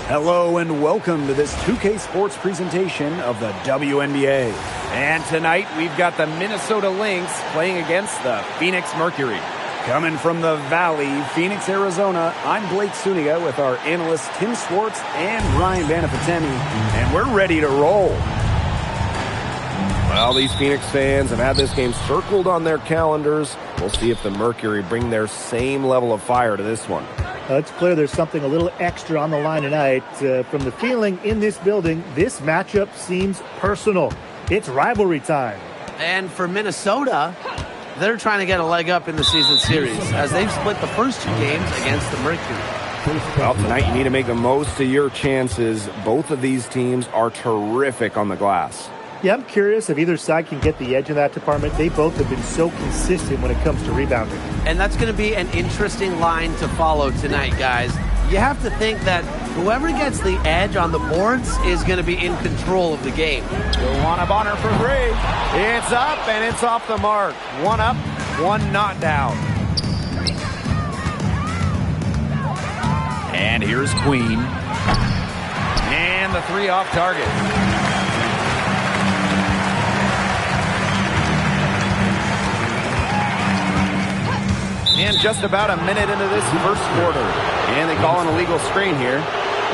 Hello and welcome to this 2K Sports presentation of the WNBA. And tonight we've got the Minnesota Lynx playing against the Phoenix Mercury. Coming from the Valley, Phoenix, Arizona, I'm Blake Suniga with our analysts Tim Swartz and Ryan Banafitemi, and we're ready to roll. Well, these Phoenix fans have had this game circled on their calendars. We'll see if the Mercury bring their same level of fire to this one. It's clear there's something a little extra on the line tonight. From the feeling in this building, this matchup seems personal. It's rivalry time. And for Minnesota, they're trying to get a leg up in the season series as they've split the first two games against the Mercury. Well, tonight you need to make the most of your chances. Both of these teams are terrific on the glass. Yeah, I'm curious if either side can get the edge in that department. They both have been so consistent when it comes to rebounding. And that's going to be an interesting line to follow tonight, guys. You have to think that whoever gets the edge on the boards is going to be in control of the game. Luana Bonner for three. It's up and it's off the mark. One up, one not down. And here's Queen. And the three off target. And just about a minute into this first quarter. And they call an illegal screen here.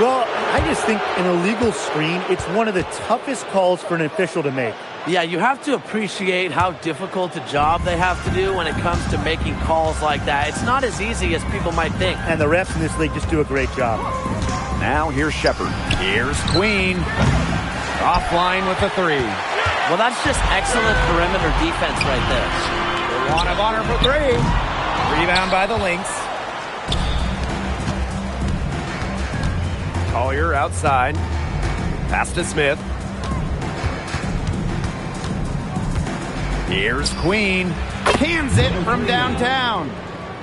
Well, I just think an illegal screen, it's one of the toughest calls for an official to make. Yeah, you have to appreciate how difficult a job they have to do when it comes to making calls like that. It's not as easy as people might think. And the refs in this league just do a great job. Now here's Shepard. Here's Queen. Offline with the three. Well, that's just excellent perimeter defense right there. Luana Bonner for three. Rebound by the Lynx. Collier outside. Pass to Smith. Here's Queen. Cans it from downtown.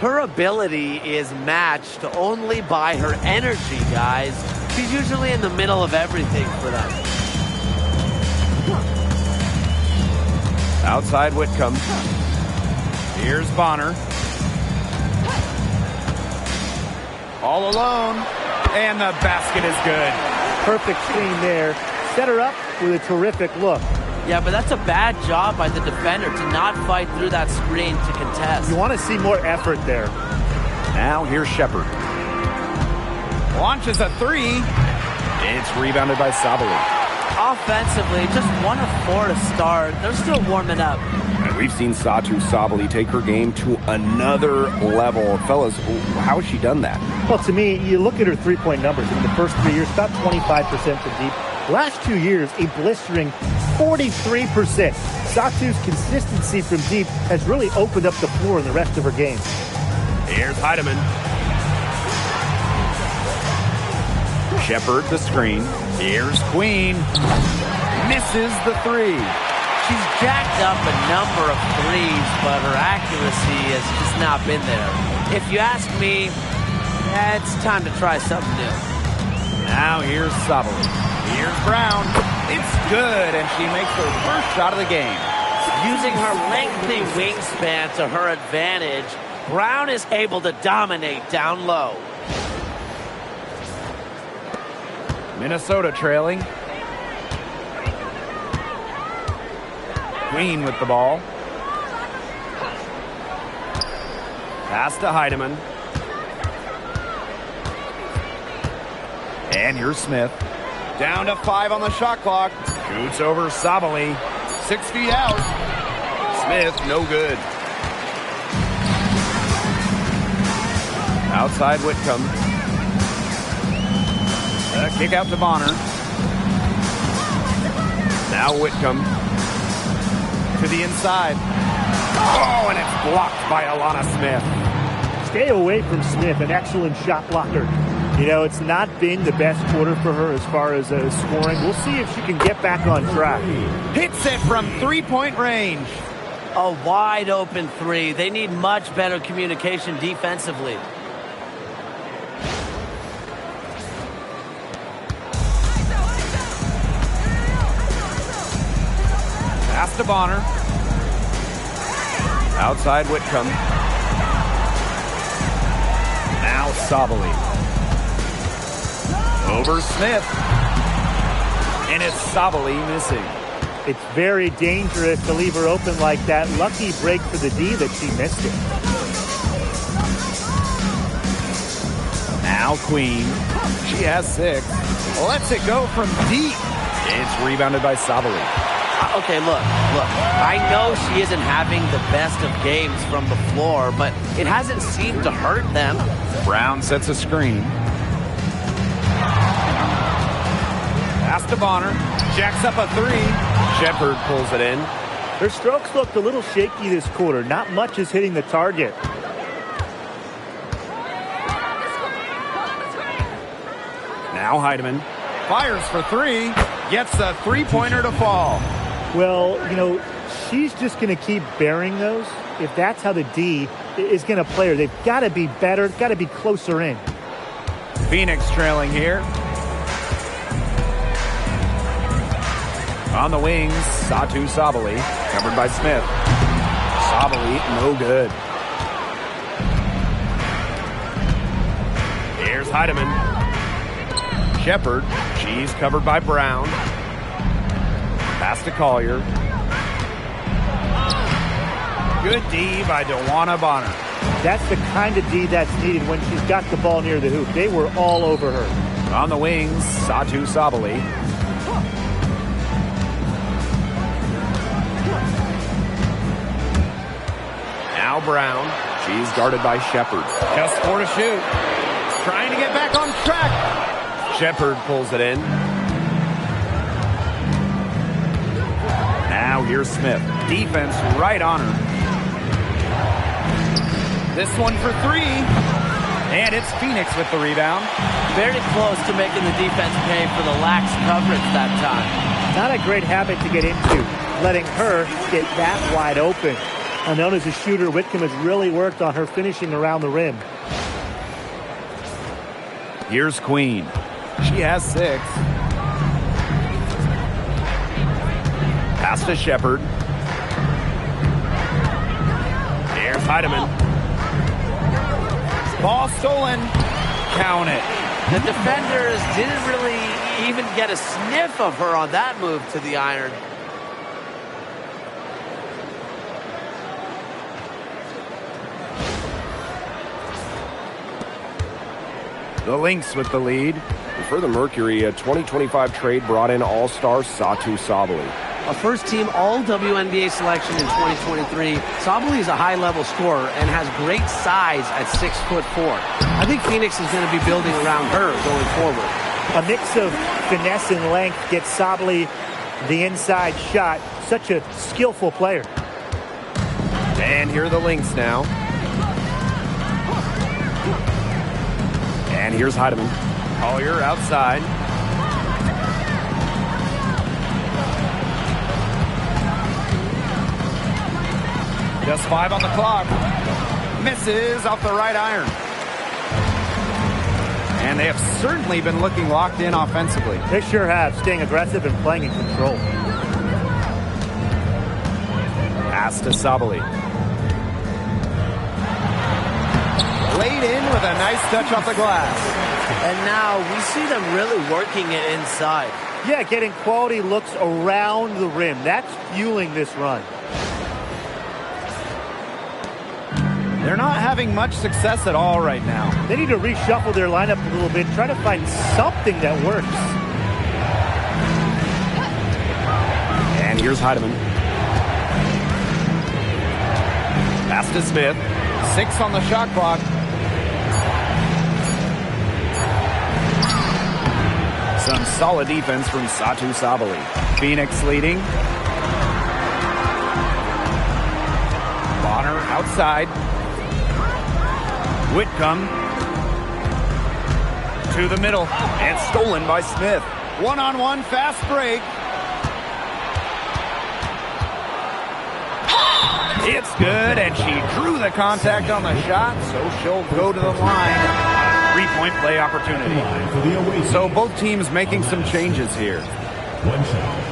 Her ability is matched only by her energy, guys. She's usually in the middle of everything for them. Outside Whitcomb. Here's Bonner. All alone, and the basket is good. Perfect screen there. Set her up with a terrific look. Yeah, but that's a bad job by the defender to not fight through that screen to contest. You want to see more effort there. Now here's Shepard. Launches a three. It's rebounded by Sabali. Offensively, just 1 of 4 to start. They're still warming up. And we've seen Satu Sabali take her game to another level. Fellas, how has she done that? Well, to me, you look at her three-point numbers. In the first 3 years, about 25% from deep. Last 2 years, a blistering 43%. Satu's consistency from deep has really opened up the floor in the rest of her game. Here's Heidemann. Shepard the screen. Here's Queen. Misses the three. She's jacked up a number of threes, but her accuracy has just not been there. If you ask me, it's time to try something new. Now here's Sabali. Here's Brown. It's good, and she makes her first shot of the game. Using her lengthy wingspan to her advantage, Brown is able to dominate down low. Minnesota trailing. Queen with the ball. Pass to Heidemann. And here's Smith. Down to 5 on the shot clock. Shoots over Sabali. 6 feet out. Smith, no good. Outside Whitcomb. Kick out to Bonner. Now Whitcomb. To the inside. Oh, and it's blocked by Alana Smith. Stay away from Smith, an excellent shot blocker. You know, it's not been the best quarter for her as far as scoring. We'll see if she can get back on track. Hits it from three-point range. A wide open three. They need much better communication defensively. Pass to Bonner. Outside Whitcomb. Now Sabali. Over Smith. And it's Sabali missing. It's very dangerous to leave her open like that. Lucky break for the D that she missed it. Now Queen. She has 6. Lets it go from deep. It's rebounded by Sabali. Okay, look. I know she isn't having the best of games from the floor, but it hasn't seemed to hurt them. Brown sets a screen. Pass to Bonner. Jacks up a 3. Shepard pulls it in. Her strokes looked a little shaky this quarter. Not much is hitting the target. Now Heidemann fires for 3. Gets the three-pointer to fall. Well, you know, she's just going to keep bearing those. If that's how the D is going to play her, they've got to be better, got to be closer in. Phoenix trailing here. On the wings, Satu Sabali, covered by Smith. Sabali, no good. Here's Heidemann. Shepard, she's covered by Brown. Pass to Collier. Good D by DeWanna Bonner. That's the kind of D that's needed when she's got the ball near the hoop. They were all over her. On the wings, Satu Sabali. Now Brown. She's guarded by Shepard. Just 4 to shoot. Trying to get back on track. Shepard pulls it in. Now here's Smith. Defense right on her. This one for 3. And it's Phoenix with the rebound. Very close to making the defense pay for the lax coverage that time. Not a great habit to get into, letting her get that wide open. Known as a shooter, Whitcomb has really worked on her finishing around the rim. Here's Queen. She has 6. Pass to Shepard. Here's Heidemann. Ball stolen. Count it. The defenders didn't really even get a sniff of her on that move to the iron. The Lynx with the lead. For the Mercury, a 2025 trade brought in all-star Satu Sabali. A first-team All-WNBA selection in 2023, Sabali is a high-level scorer and has great size at 6'4". I think Phoenix is going to be building around her going forward. A mix of finesse and length gets Sabali the inside shot. Such a skillful player. And here are the Lynx now. And here's Heidemann. Collier outside. Just 5 on the clock. Misses off the right iron. And they have certainly been looking locked in offensively. They sure have, staying aggressive and playing in control. Pass to Sabali. Laid in with a nice touch off the glass. And now we see them really working it inside. Yeah, getting quality looks around the rim. That's fueling this run. They're not having much success at all right now. They need to reshuffle their lineup a little bit, try to find something that works. And here's Heidemann. Pass to Smith. 6 on the shot clock. Some solid defense from Satu Sabali. Phoenix leading. Bonner outside. Whitcomb to the middle and stolen by Smith. One-on-one fast break. It's good, and she drew the contact on the shot, so she'll go to the line. 3-point play opportunity. So both teams making some changes here. One shot.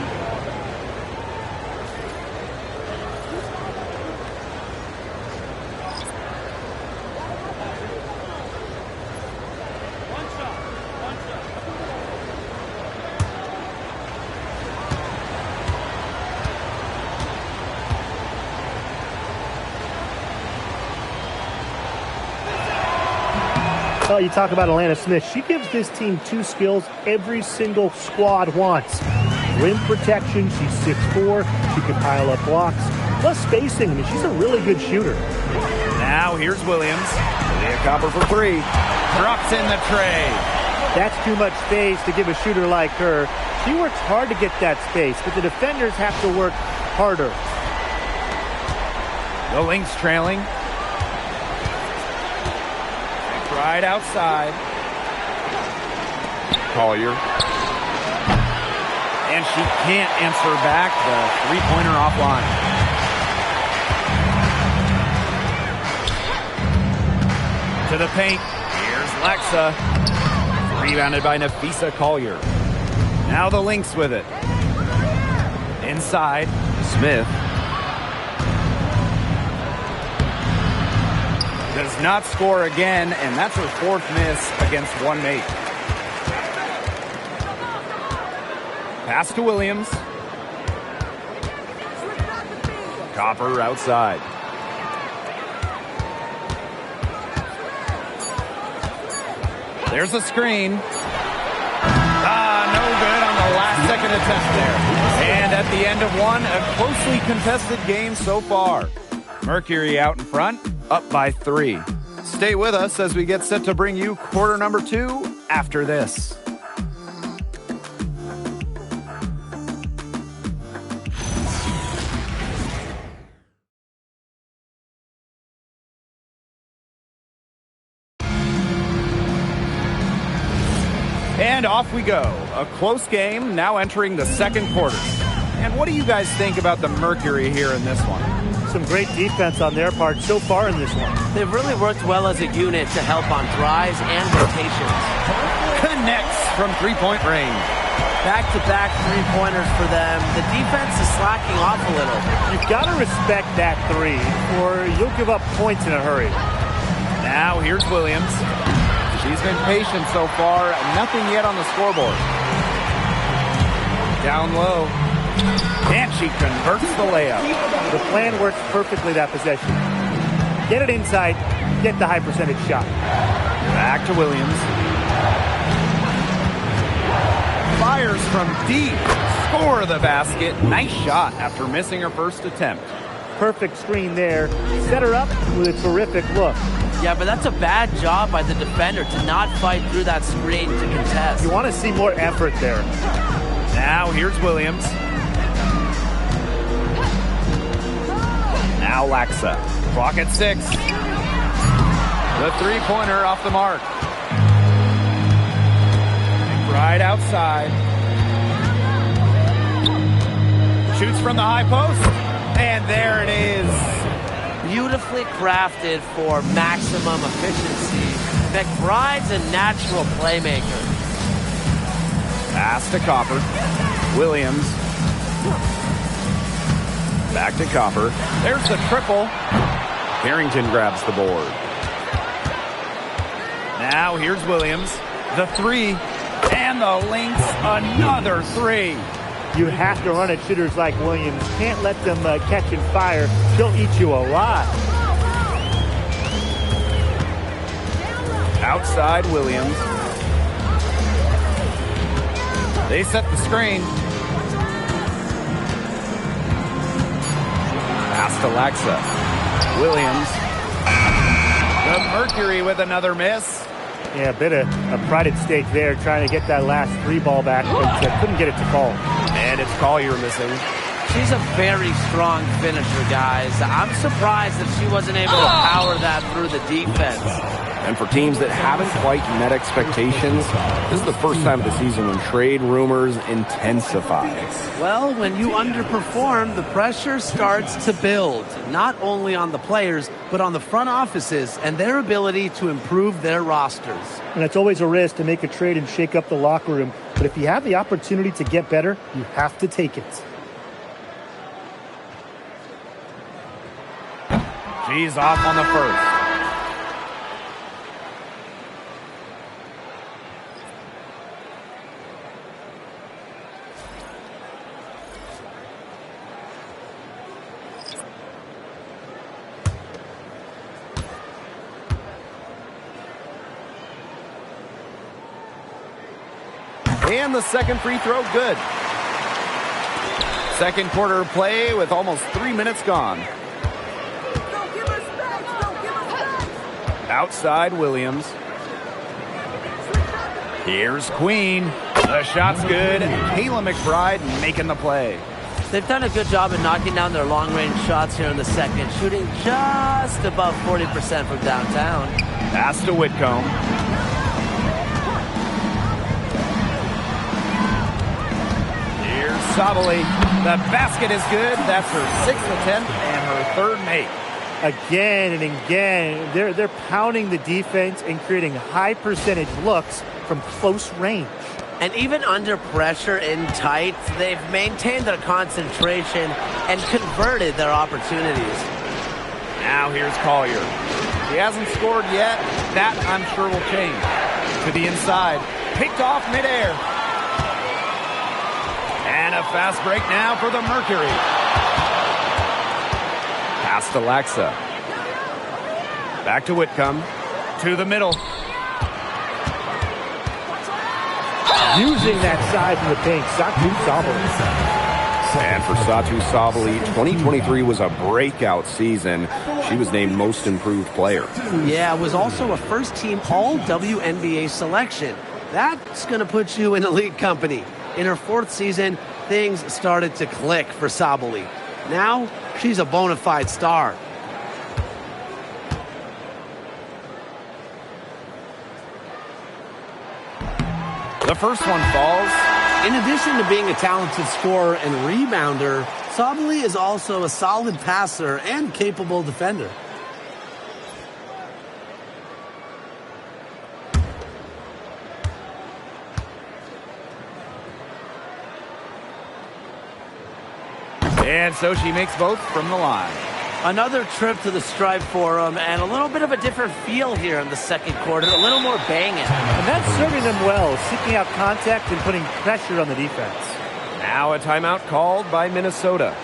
Well, you talk about Alana Smith. She gives this team two skills every single squad wants. Rim protection, she's 6'4". She can pile up blocks. Plus spacing, I mean, she's a really good shooter. Now here's Williams. Leah Copper for three. Drops in the tray. That's too much space to give a shooter like her. She works hard to get that space, but the defenders have to work harder. The Lynx trailing. Right outside. Collier. And she can't answer back the three-pointer offline. To the paint. Here's Lexa. Rebounded by Nafisa Collier. Now the Lynx with it. Inside. Smith. Does not score again, and that's her fourth miss against one mate. Pass to Williams. Copper outside. There's a screen. No good on the last second attempt there. And at the end of one, a closely contested game so far. Mercury out in front, up by 3. Stay with us as we get set to bring you quarter number 2 after this. And off we go. A close game now entering the second quarter. And what do you guys think about the Mercury here in this one? Some great defense on their part so far in this one. They've really worked well as a unit to help on drives and rotations. Connects from three-point range. Back-to-back three-pointers for them. The defense is slacking off a little. You've got to respect that three, or you'll give up points in a hurry. Now here's Williams. She's been patient so far. Nothing yet on the scoreboard. Down low. And she converts the layup. The plan works perfectly that possession. Get it inside, get the high percentage shot. Back to Williams. Fires from deep. Score the basket. Nice shot after missing her first attempt. Perfect screen there. Set her up with a terrific look. Yeah, but that's a bad job by the defender to not fight through that screen to contest. You want to see more effort there. Now here's Williams. Now Lexa. Clock at 6. The three-pointer off the mark. Right outside. Shoots from the high post. And there it is. Beautifully crafted for maximum efficiency. McBride's a natural playmaker. Pass to Copper. Williams. Back to Copper. There's the triple. Harrington grabs the board. Now here's Williams. The 3. And the Lynx, another 3. You have to run at shooters like Williams. Can't let them catch and fire. They'll eat you alive. Outside Williams. They set the screen. Pass to Lexa. Williams. The Mercury with another miss. Yeah, a bit of a pride at stake there, trying to get that last 3 ball back, but couldn't get it to fall. And it's Collier missing. She's a very strong finisher, guys. I'm surprised that she wasn't able to power that through the defense. And for teams that haven't quite met expectations, this is the first time of the season when trade rumors intensify. Well, when you underperform, the pressure starts to build, not only on the players, but on the front offices and their ability to improve their rosters. And it's always a risk to make a trade and shake up the locker room. But if you have the opportunity to get better, you have to take it. She's off on the first. And the second free throw, good. Second quarter play with almost 3 minutes gone. Outside Williams. Here's Queen. The shot's good. Kayla McBride making the play. They've done a good job of knocking down their long-range shots here in the second, shooting just above 40% from downtown. Pass to Whitcomb. Here's Sabali. The basket is good. That's her 6th attempt and her 3rd make. Again and again, they're pounding the defense and creating high percentage looks from close range. And even under pressure in tight, they've maintained their concentration and converted their opportunities. Now here's Collier. He hasn't scored yet. That, I'm sure, will change. To the inside. Picked off midair. And a fast break now for the Mercury. Pass to Laxa. Back to Whitcomb. To the middle. Using that size in the paint, Satu Sabali. And for Satu Sabali, 2023 was a breakout season. She was named Most Improved Player. Yeah, it was also a first-team All-WNBA selection. That's going to put you in elite company. In her 4th season, things started to click for Sabali. Now, she's a bona fide star. The first one falls. In addition to being a talented scorer and rebounder, Sabali is also a solid passer and capable defender. And so she makes both from the line. Another trip to the Stripe Forum and a little bit of a different feel here in the second quarter, a little more banging. And that's serving them well, seeking out contact and putting pressure on the defense. Now a timeout called by Minnesota.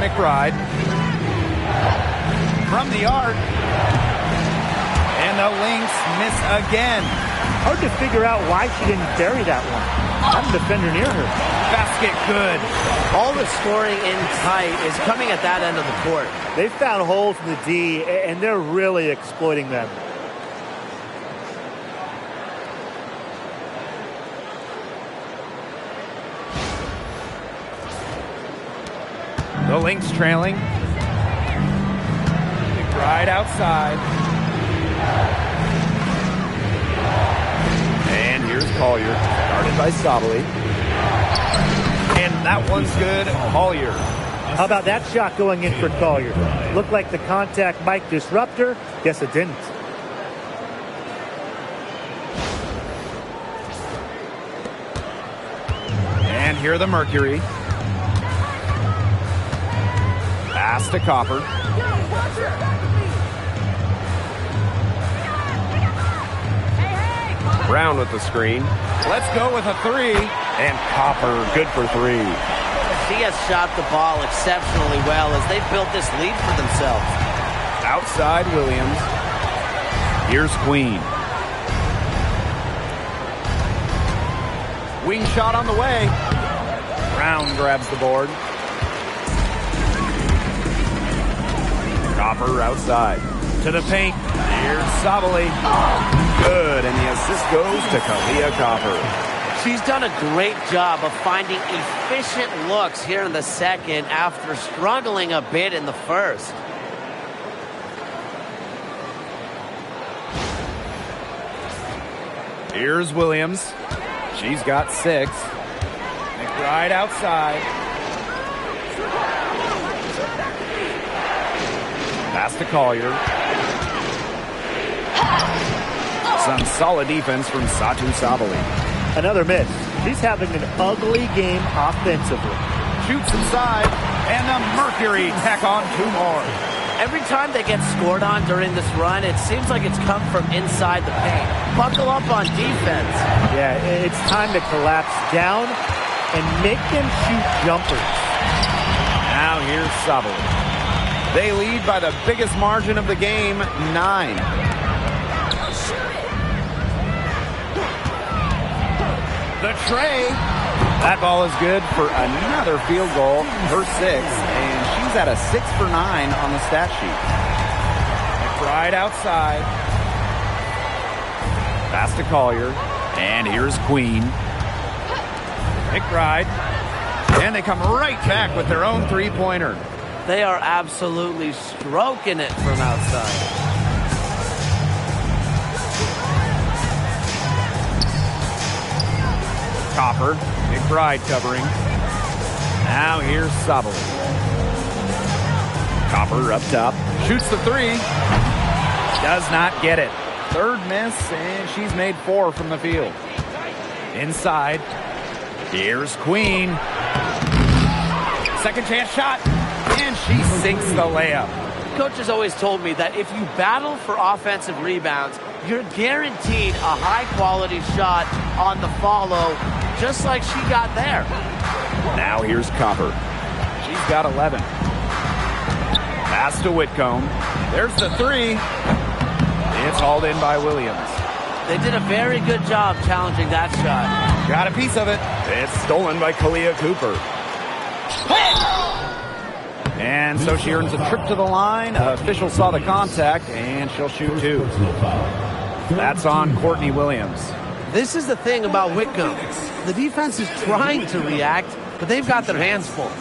McBride. From the arc. And the Lynx miss again. Hard to figure out why she didn't bury that one. Not a defender near her. Basket good. All the scoring in tight is coming at that end of the court. They found holes in the D, and they're really exploiting them. The Lynx trailing. McBride outside. And here's Collier, guarded by Sabali. And that one's good, Collier. How about that shot going in for Collier? Looked like the contact might disrupt her. Guess it didn't. And here the Mercury. Pass to Copper. Brown with the screen. Let's go with a three. And Copper, good for three. She has shot the ball exceptionally well as they built this lead for themselves. Outside Williams. Here's Queen. Wing shot on the way. Brown grabs the board. Copper outside. To the paint. Here's Sabali. Good, and the assist goes to Kalia Copper. She's done a great job of finding efficient looks here in the second after struggling a bit in the first. Here's Williams. She's got 6. McBride outside. Pass to Collier. Some solid defense from Satu Sabali. Another miss. She's having an ugly game offensively. Shoots inside, and the Mercury tack on 2 more. Every time they get scored on during this run, it seems like it's come from inside the paint. Buckle up on defense. Yeah, it's time to collapse down and make them shoot jumpers. Now here's Sabali. They lead by the biggest margin of the game, 9. The tray. That ball is good for another field goal, her 6th, and she's at a 6 for 9 on the stat sheet. McBride outside. Pass to Collier, and here's Queen. McBride, and they come right back with their own 3-pointer. They are absolutely stroking it from outside. Copper, McBride covering. Now here's Sabali. Copper up top. Shoots the 3. Does not get it. 3rd miss, and she's made 4 from the field. Inside. Here's Queen. 2nd chance shot. And she sinks the layup. Coach has always told me that if you battle for offensive rebounds, you're guaranteed a high-quality shot on the follow, just like she got there. Now here's Copper. She's got 11. Pass to Whitcomb. There's the 3. It's hauled in by Williams. They did a very good job challenging that shot. Got a piece of it. It's stolen by Kalia Cooper. And so she earns a trip to the line. Official saw the contact, and she'll shoot 2. That's on Courtney Williams. This is the thing about Whitcomb. The defense is trying to react, but they've got their hands full.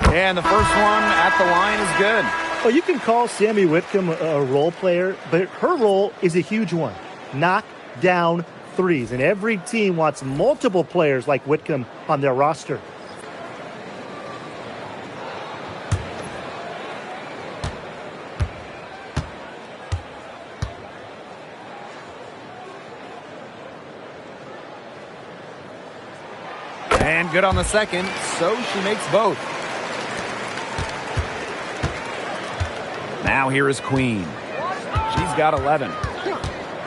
And the first one at the line is good. Well, you can call Sammy Whitcomb a role player, but her role is a huge one. Knock down threes. And every team wants multiple players like Whitcomb on their roster. And good on the second, so she makes both. Now here is Queen. She's got 11.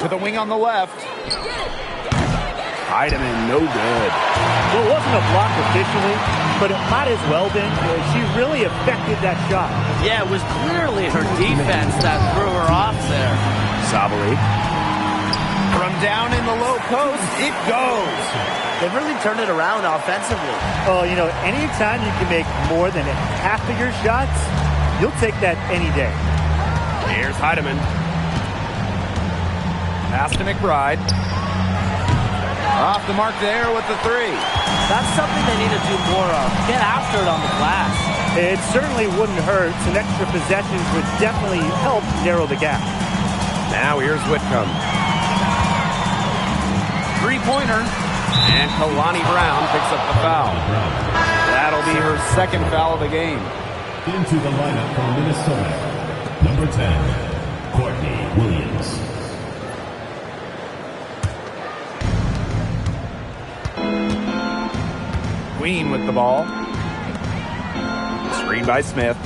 With a wing on the left. Heidemann, no good. Well, it wasn't a block officially, but it might as well been. She really affected that shot. Yeah, it was clearly her defense that threw her off there. Sabali. From down in the low post, it goes. They've really turned it around offensively. Oh, you know, anytime you can make more than half of your shots, you'll take that any day. Here's Heidemann. Pass to McBride. Off the mark there with the 3. That's something they need to do more of. Get after it on the glass. It certainly wouldn't hurt. Some extra possessions would definitely help narrow the gap. Now here's Whitcomb. 3-pointer. And Kalani Brown picks up the foul. That'll be her 2nd foul of the game. Into the lineup for Minnesota, number 10, Courtney Williams. Queen with the ball. Screen by Smith.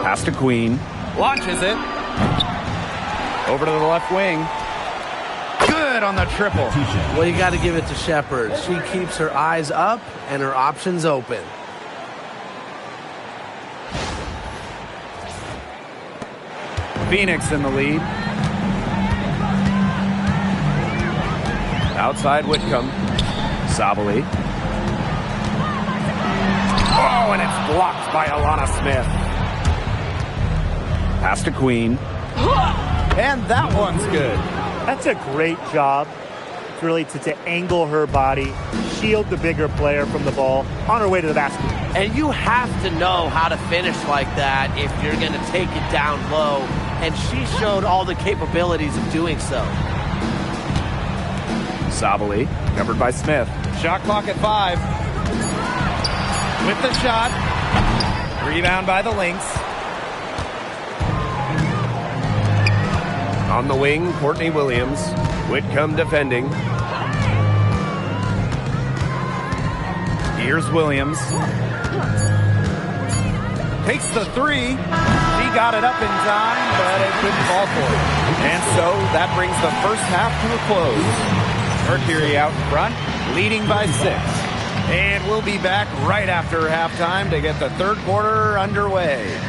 Pass to Queen. Launches it. Over to the left wing. Good on the triple. Well, you got to give it to Shepard. She keeps her eyes up and her options open. Phoenix in the lead. Outside Whitcomb. Sabali. Oh, and it's blocked by Alana Smith. Pass to Queen. And that one's good. That's a great job, really, to angle her body, shield the bigger player from the ball on her way to the basket. And you have to know how to finish like that if you're going to take it down low. And she showed all the capabilities of doing so. Sabali, covered by Smith. Shot clock at 5. With the shot. Rebound by the Lynx. On the wing, Courtney Williams. Whitcomb defending. Here's Williams. Takes the 3. She got it up in time, but it couldn't fall for it. And so that brings the first half to a close. Mercury out front, leading by 6. And we'll be back right after halftime to get the third quarter underway.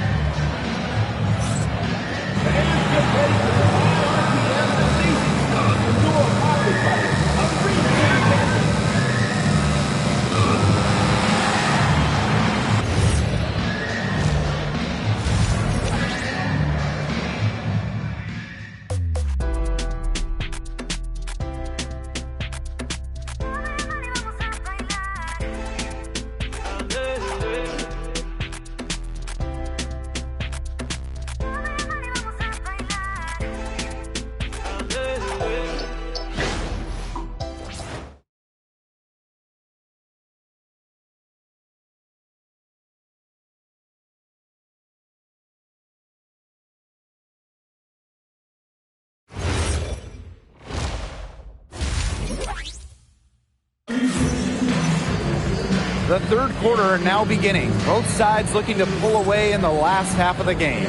The third quarter now beginning. Both sides looking to pull away in the last half of the game.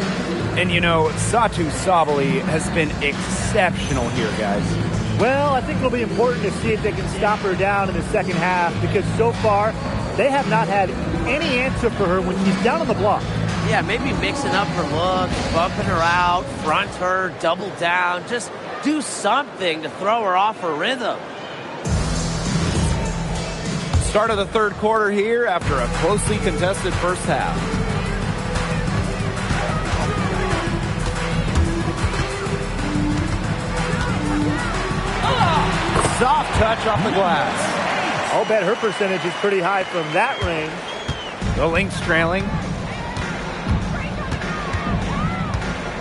And you know, Satu Sabali has been exceptional here, guys. Well, I think it'll be important to see if they can stop her down in the second half, because so far they have not had any answer for her when she's down on the block. Yeah, maybe mixing up her look, bumping her out, front her, double down. Just do something to throw her off her rhythm. Start of the third quarter here after a closely contested first half. Soft touch off the glass. I'll bet her percentage is pretty high from that range. The Lynx trailing.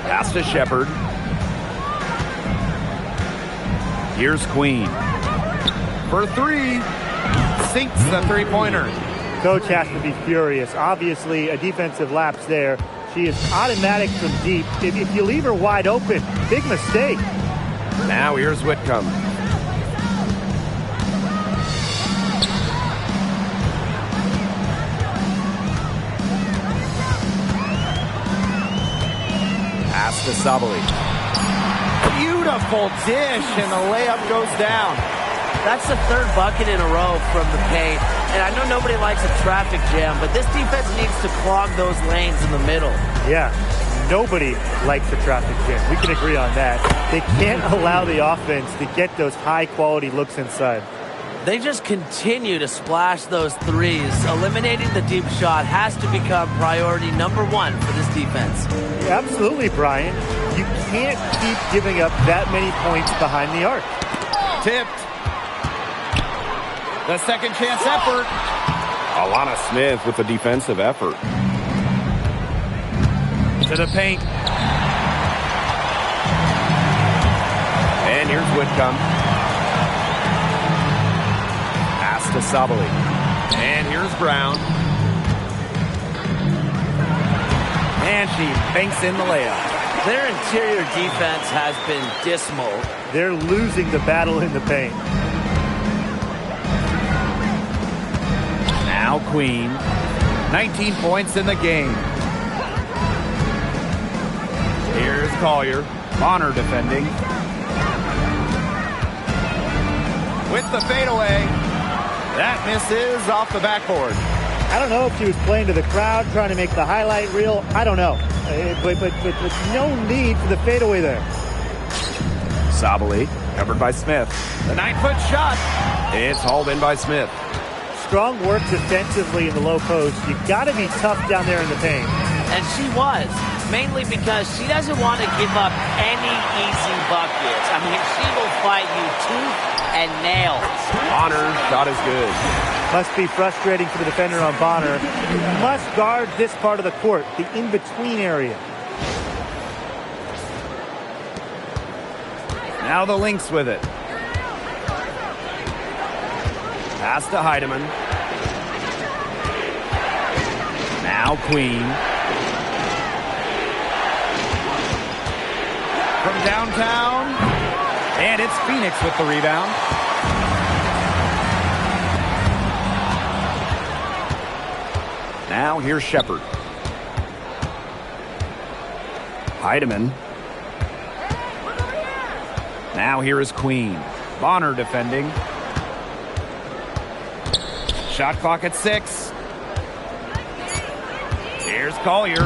Pass to Shepard. Here's Queen. For 3. Sinks the three-pointer. Coach has to be furious. Obviously, a defensive lapse there. She is automatic from deep. If you leave her wide open, big mistake. Now here's Whitcomb. Pass to Sabali. Beautiful dish, and the layup goes down. That's the third bucket in a row from the paint. And I know nobody likes a traffic jam, but this defense needs to clog those lanes in the middle. Yeah, nobody likes a traffic jam. We can agree on that. They can't allow the offense to get those high-quality looks inside. They just continue to splash those threes. Eliminating the deep shot has to become priority number 1 for this defense. Yeah, absolutely, Brian. You can't keep giving up that many points behind the arc. Tipped. The second chance effort. Alana Smith with the defensive effort. To the paint. And here's Whitcomb. Pass to Sabali. And here's Brown. And she banks in the layup. Their interior defense has been dismal. They're losing the battle in the paint. Now Queen. 19 points in the game. Here's Collier. Bonner defending. With the fadeaway. That misses off the backboard. I don't know if she was playing to the crowd, trying to make the highlight reel. I don't know. But no need for the fadeaway there. Sabali, covered by Smith. The 9-foot shot. It's hauled in by Smith. Strong work defensively in the low post. You got to be tough down there in the paint. And she was, mainly because she doesn't want to give up any easy buckets. I mean, she will fight you tooth and nail. Bonner's shot is good. Must be frustrating for the defender on Bonner. You must guard this part of the court, the in-between area. Now the Lynx with it. Pass to Heidemann. Now Queen. From downtown. And it's Phoenix with the rebound. Now here's Shepard. Heidemann. Now here is Queen. Bonner defending. Shot clock at 6. Here's Collier.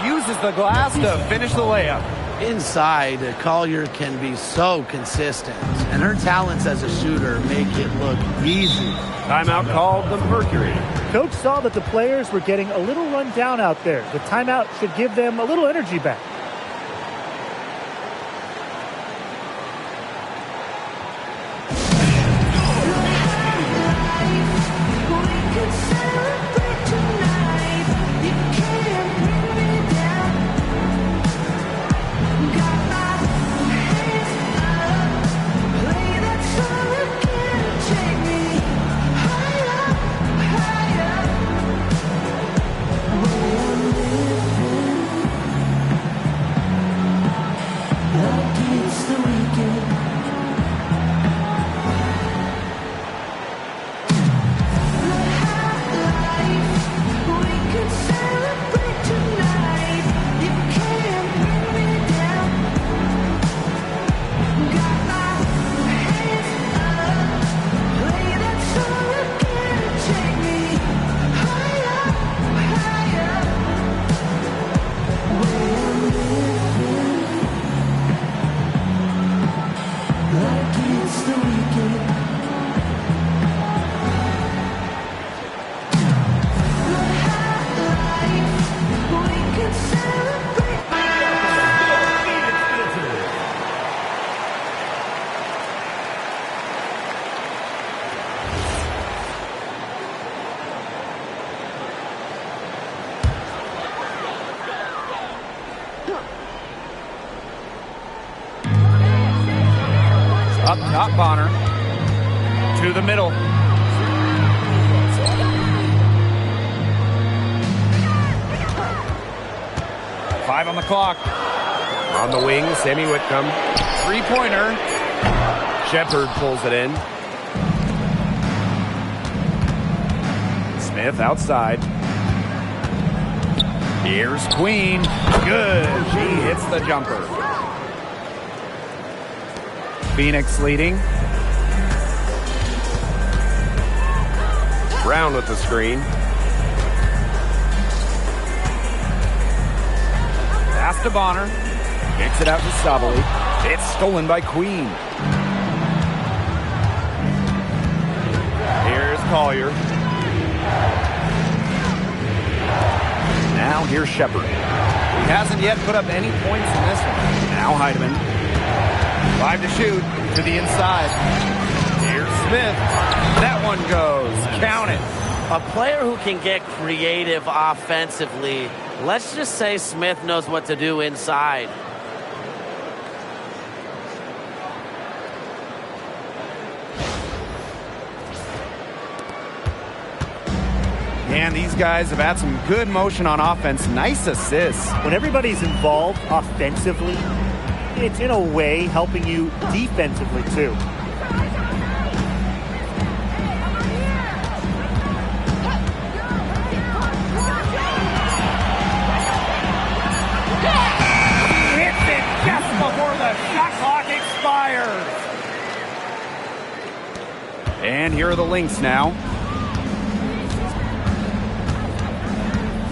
Uses the glass to finish the layup. Inside, Collier can be so consistent, and her talents as a shooter make it look easy. Timeout called the Mercury. Coach saw that the players were getting a little run down out there. The timeout should give them a little energy back. Up top, Bonner. To the middle. Five on the clock. On the wing, Sammy Whitcomb. Three-pointer. Shepard pulls it in. Smith outside. Here's Queen. Good. She hits the jumper. Phoenix leading. Brown with the screen. Pass to Bonner. Kicks it out to Sabali. It's stolen by Queen. Here's Collier. Now here's Shepard. He hasn't yet put up any points in this one. Now Heidemann. 5 to shoot to the inside. Here's Smith. That one goes. Count it. A player who can get creative offensively. Let's just say Smith knows what to do inside. And these guys have had some good motion on offense. Nice assists. When everybody's involved offensively, it's in a way helping you defensively too. Hits it just before the shot clock expires. And here are the Lynx now.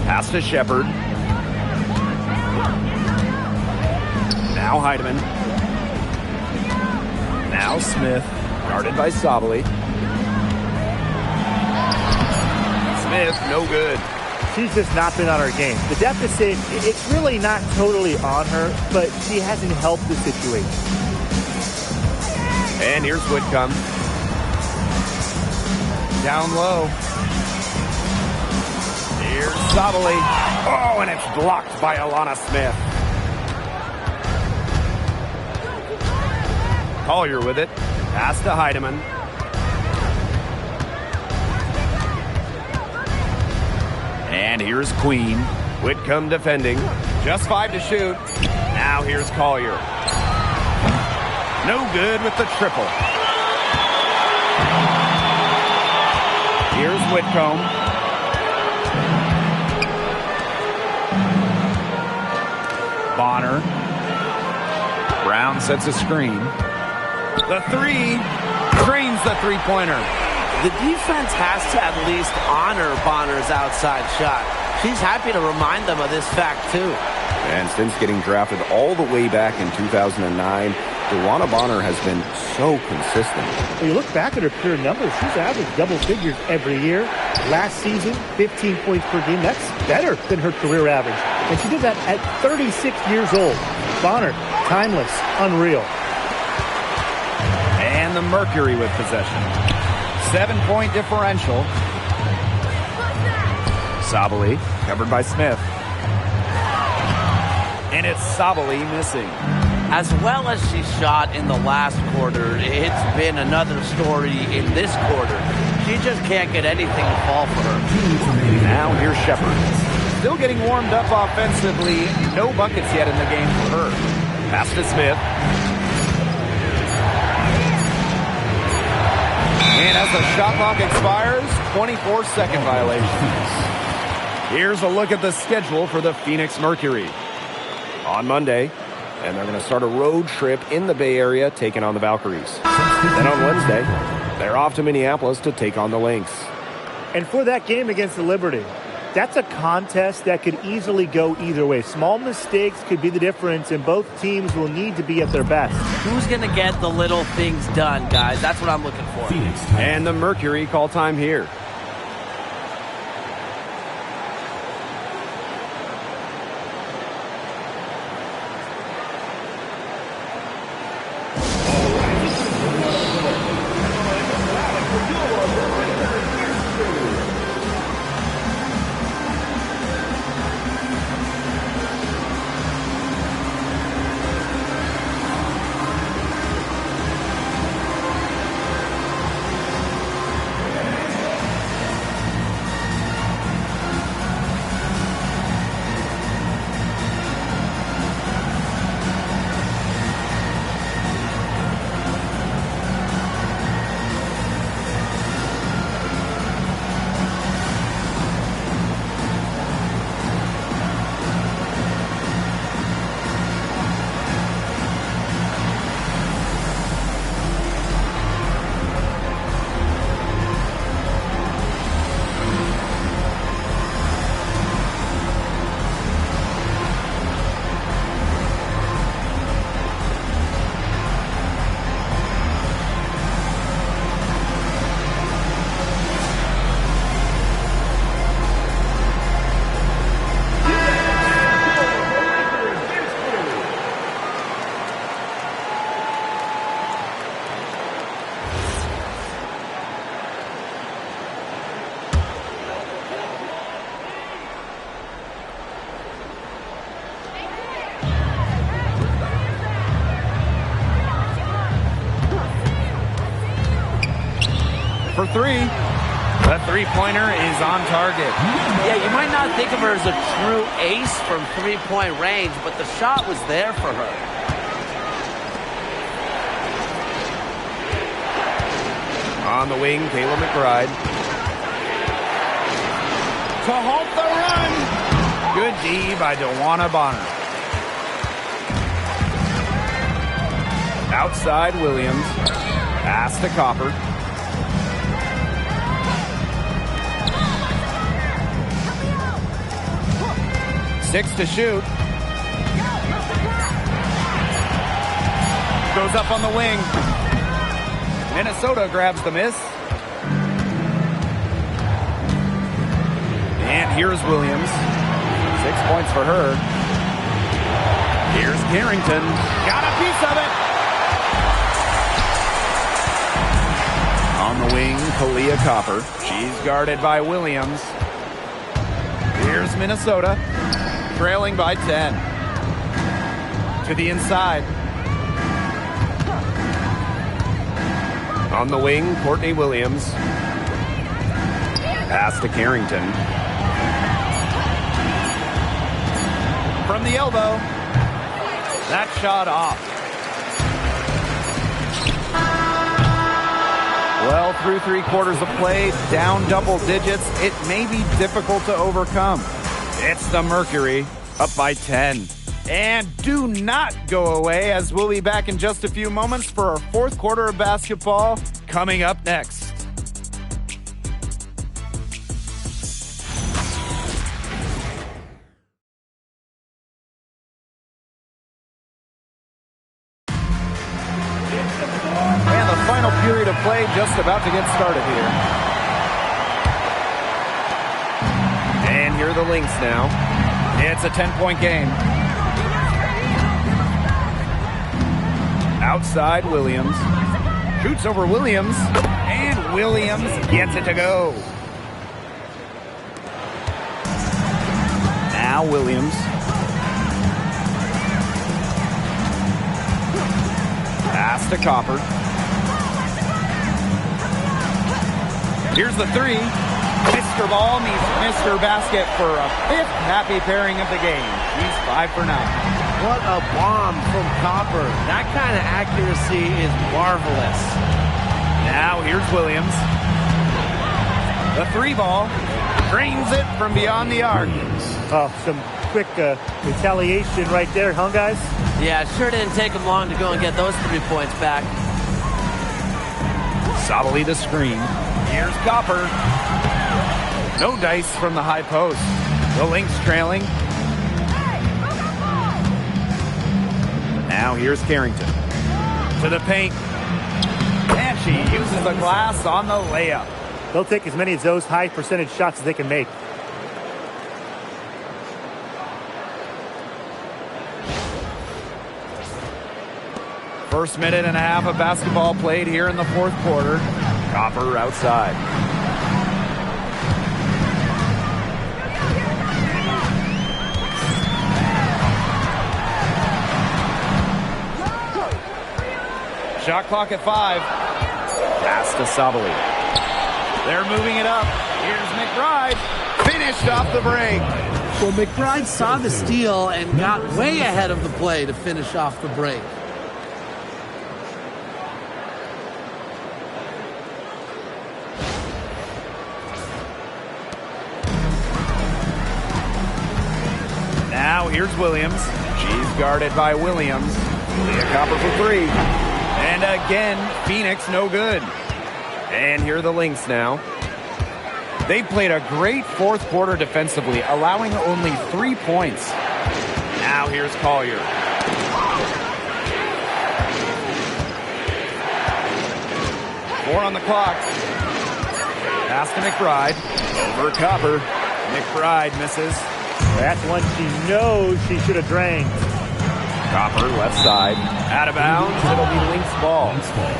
Pass to Shepard. Now Heidemann. Now Smith. Guarded by Sabali. Smith, no good. She's just not been on her game. The deficit, it's really not totally on her, but she hasn't helped the situation. And here's Whitcomb. Down low. Here's Sabali. Oh, and it's blocked by Alana Smith. Collier with it. Pass to Heidemann. And here's Queen. Whitcomb defending. Just 5 to shoot. Now here's Collier. No good with the triple. Here's Whitcomb. Bonner. Brown sets a screen. The three drains the three-pointer. The defense has to at least honor Bonner's outside shot. She's happy to remind them of this fact, too. And since getting drafted all the way back in 2009, DeWanna Bonner has been so consistent. When you look back at her career numbers, she's averaged double figures every year. Last season, 15 points per game. That's better than her career average. And she did that at 36 years old. Bonner, timeless, unreal. And the Mercury with possession. 7-point differential. Sabali, covered by Smith. And it's Sabali missing. As well as she shot in the last quarter, it's been another story in this quarter. She just can't get anything to fall for her. Now here's Shepard. Still getting warmed up offensively. No buckets yet in the game for her. Pass to Smith. And as the shot clock expires, 24-second violation. Here's a look at the schedule for the Phoenix Mercury. On Monday, and they're going to start a road trip in the Bay Area taking on the Valkyries. Then on Wednesday, they're off to Minneapolis to take on the Lynx. And for that game against the Liberty, that's a contest that could easily go either way. Small mistakes could be the difference, and both teams will need to be at their best. Who's going to get the little things done, guys? That's what I'm looking for. And the Mercury call time here. For three. The three-pointer is on target. Yeah, you might not think of her as a true ace from three-point range, but the shot was there for her. On the wing, Kayla McBride. To halt the run. Good D by DeWanna Bonner. Outside Williams. Pass to Copper. Six to shoot. Goes up on the wing. Minnesota grabs the miss. And here's Williams. 6 points for her. Here's Carrington. Got a piece of it. On the wing, Kalia Copper. She's guarded by Williams. Here's Minnesota. Trailing by 10. To the inside. On the wing, Courtney Williams. Pass to Carrington. From the elbow. That shot off. Well, through 3/4 of play, down double digits, it may be difficult to overcome. It's the Mercury, up by 10. And do not go away, as we'll be back in just a few moments for our fourth quarter of basketball coming up next. And the final period of play just about to get started here. And here are the Lynx now. It's a 10-point game. Outside Williams. Shoots over Williams. And Williams gets it to go. Now Williams. Pass to Copper. Here's the three. Mr. Ball meets Mr. Basket for a fifth happy pairing of the game. He's 5 for 9. What a bomb from Copper. That kind of accuracy is marvelous. Now here's Williams. The three ball. Drains it from beyond the arc. Oh, some quick retaliation right there, huh, guys? Yeah, it sure didn't take him long to go and get those 3 points back. Sabali the screen. Here's Copper. No dice from the high post. The Lynx trailing. Now here's Carrington. To the paint. And she uses the glass on the layup. They'll take as many of those high percentage shots as they can make. First minute and a half of basketball played here in the fourth quarter. Copper outside. Shot clock at 5. Pass to Sabali. They're moving it up. Here's McBride. Finished off the break. Well, McBride saw the steal and got way ahead of the play to finish off the break. Now here's Williams. She's guarded by Williams. Leah Copper for 3. And again, Phoenix no good. And here are the Lynx now. They played a great fourth quarter defensively, allowing only 3 points. Now here's Collier. Four on the clock. Pass to McBride. Over Copper. McBride misses. That's one she knows she should have drained. Copper left side. Out of bounds. It'll be Lynx ball.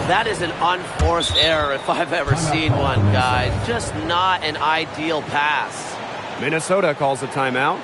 That is an unforced error if I've ever seen one, guys. Just not an ideal pass. Minnesota calls a timeout.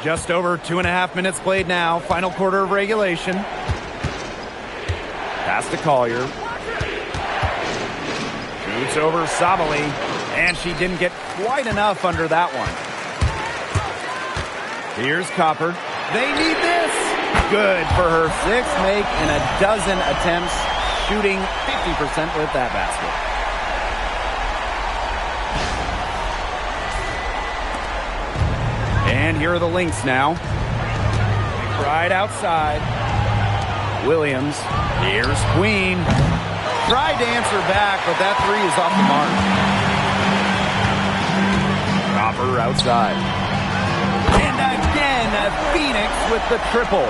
Just over 2.5 minutes played now. Final quarter of regulation. Pass to Collier. Shoots over Sabali. And she didn't get quite enough under that one. Here's Copper. They need this. Good for her sixth make in a dozen attempts, shooting 50% with that basket. And here are the Lynx now. Right outside. Williams. Here's Queen. Tried to answer back, but that three is off the mark. Copper outside. And again, Phoenix with the triple.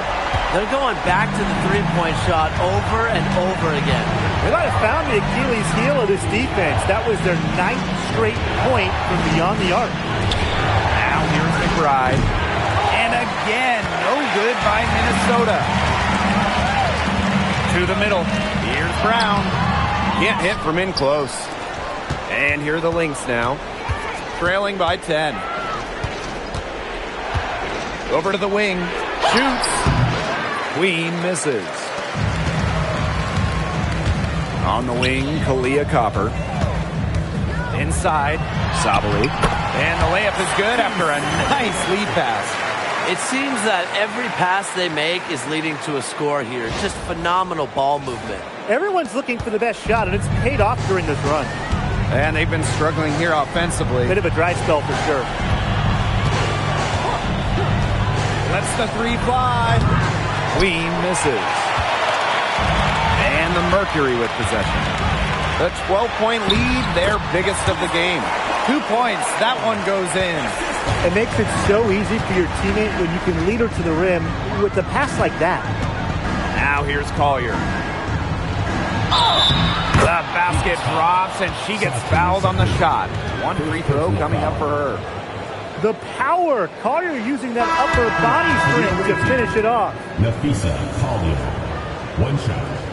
They're going back to the three-point shot over and over again. They might have found the Achilles heel of this defense. That was their 9th straight point from beyond the arc. Now here's McBride. And again, no good by Minnesota. To the middle. Here's Brown. Can't hit from in close. And here are the Lynx now. Trailing by 10. Over to the wing. Shoots. Queen misses. On the wing, Kalia Copper. Inside, Sabali. And the layup is good after a nice lead pass. It seems that every pass they make is leading to a score here. Just phenomenal ball movement. Everyone's looking for the best shot, and it's paid off during this run. And they've been struggling here offensively. Bit of a dry spell for sure. Lets the three fly. Queen misses. And the Mercury with possession. The 12-point lead, their biggest of the game. 2 points, that one goes in. It makes it so easy for your teammate when you can lead her to the rim with a pass like that. Now here's Collier. The basket drops and she gets fouled on the shot. One free throw coming up for her. The power. Collier using that upper body strength to finish it off. Nafisa Collier. One shot.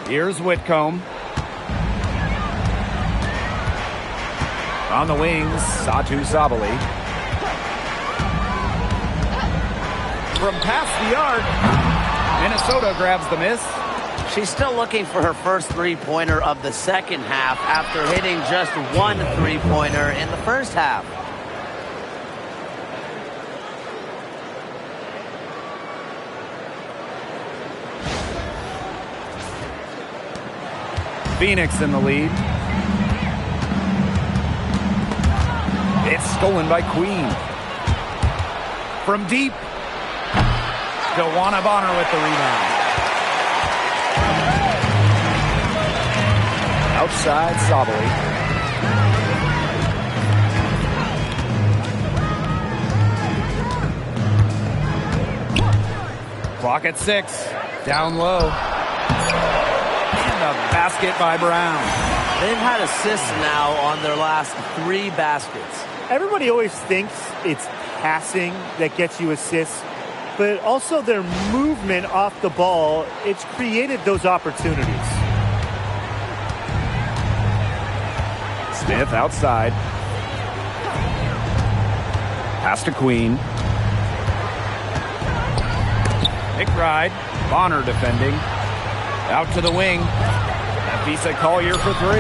Here's Whitcomb. On the wings, Satu Sabali. From past the arc, Minnesota grabs the miss. She's still looking for her first three-pointer of the second half after hitting just one three-pointer in the first half. Phoenix in the lead. It's stolen by Queen. From deep. Dewana Bonner with the rebound. Outside, Sabali. Clock at 6. Down low. A basket by Brown. They've had assists now on their last 3 baskets. Everybody always thinks it's passing that gets you assists, but also their movement off the ball, it's created those opportunities. Smith outside. Pass to Queen. McBride. Bonner defending. Out to the wing. Nafisa Collier for 3.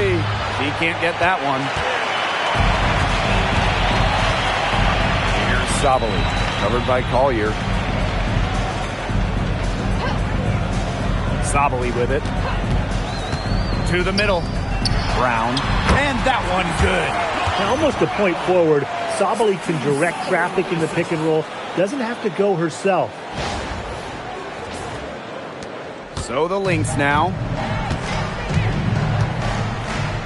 She can't get that one. Here's Sabali. Covered by Collier. Sabali with it. To the middle. Brown. And that one good. Now, almost a point forward. Sabali can direct traffic in the pick and roll. Doesn't have to go herself. So the Lynx now.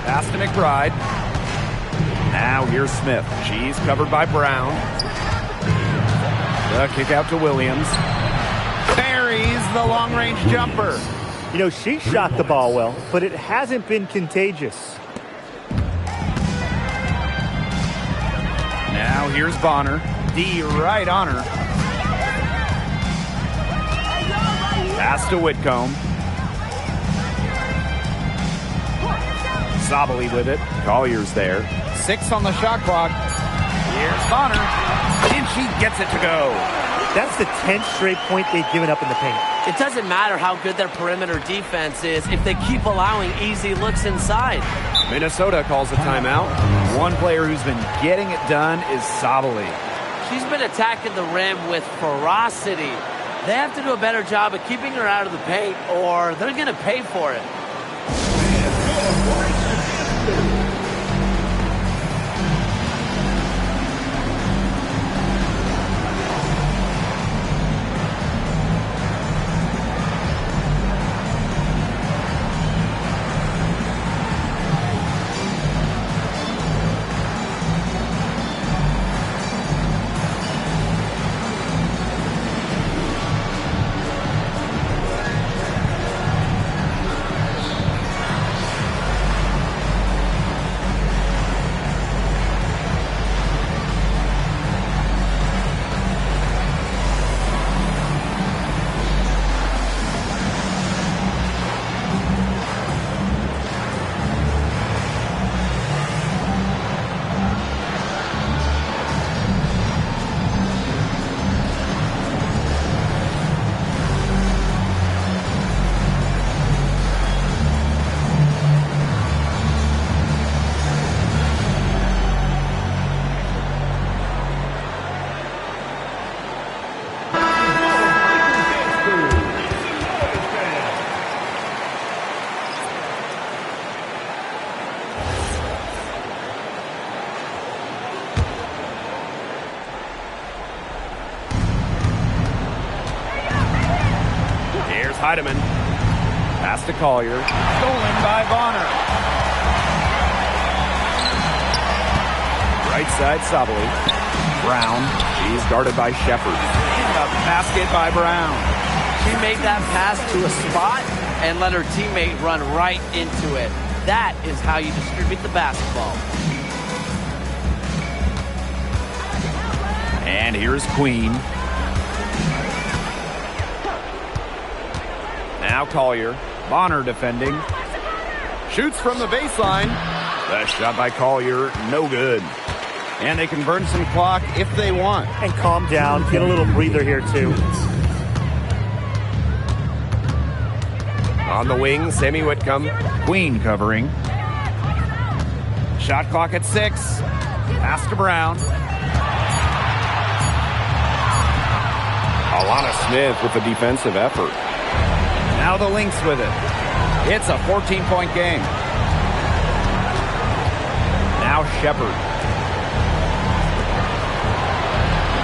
Pass to McBride. Now here's Smith. She's covered by Brown. The kick out to Williams. Buries the long-range jumper. You know, she shot the ball well, but it hasn't been contagious. Now here's Bonner. D right on her. Pass to Whitcomb. Sabali with it. Collier's there. 6 on the shot clock. Here's Bonner. And she gets it to go. That's the 10th straight point they've given up in the paint. It doesn't matter how good their perimeter defense is if they keep allowing easy looks inside. Minnesota calls a timeout. One player who's been getting it done is Sabali. She's been attacking the rim with ferocity. They have to do a better job of keeping her out of the paint, or they're going to pay for it. Heidemann. Pass to Collier. Stolen by Bonner. Right side, Sabali. Brown. She's guarded by Shepard. In the basket by Brown. She made that pass to a spot and let her teammate run right into it. That is how you distribute the basketball. And here's Queen. Now Collier. Bonner defending. Shoots from the baseline. The shot by Collier, no good. And they can burn some clock if they want. And calm down. Get a little breather here, too. On the wing, Sammy Whitcomb. Queen covering. Shot clock at 6. Pass to Brown. Alana Smith with the defensive effort. Now the Lynx with it. It's a 14-point game. Now Shepard.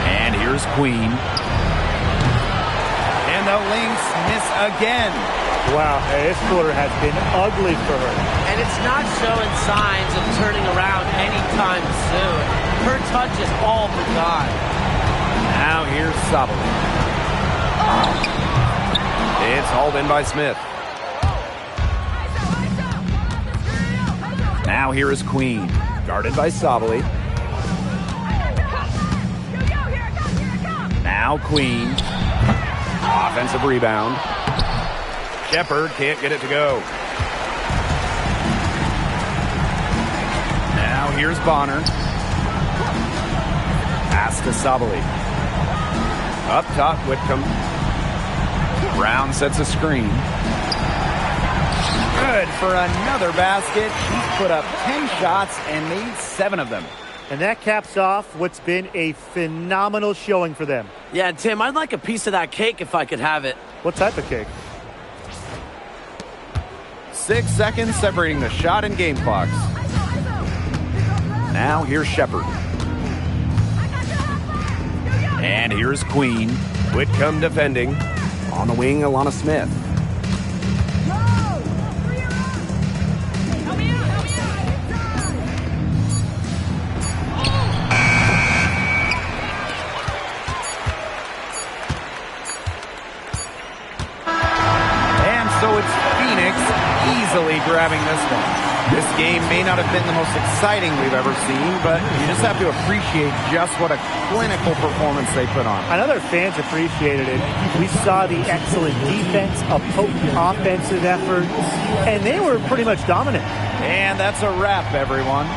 And here's Queen. And the Lynx miss again. Wow, this quarter has been ugly for her. And it's not showing signs of turning around anytime soon. Her touch is all but gone. Now here's Sabali. It's hauled in by Smith. Now here is Queen. Guarded by Sabali. Now Queen. Offensive rebound. Shepard can't get it to go. Now here's Bonner. Pass to Sabali. Up top, Whitcomb. Brown sets a screen. Good for another basket. She's put up 10 shots and made 7 of them. And that caps off what's been a phenomenal showing for them. Yeah, Tim, I'd like a piece of that cake if I could have it. What type of cake? 6 seconds separating the shot and game clocks. Now here's Shepard. And here's Queen. Whitcomb defending. On the wing, Alana Smith. And so it's easily grabbing this one. This game may not have been the most exciting we've ever seen, but you just have to appreciate just what a clinical performance they put on. I know their fans appreciated it. We saw the excellent defense, a potent offensive effort, and they were pretty much dominant. And that's a wrap, everyone.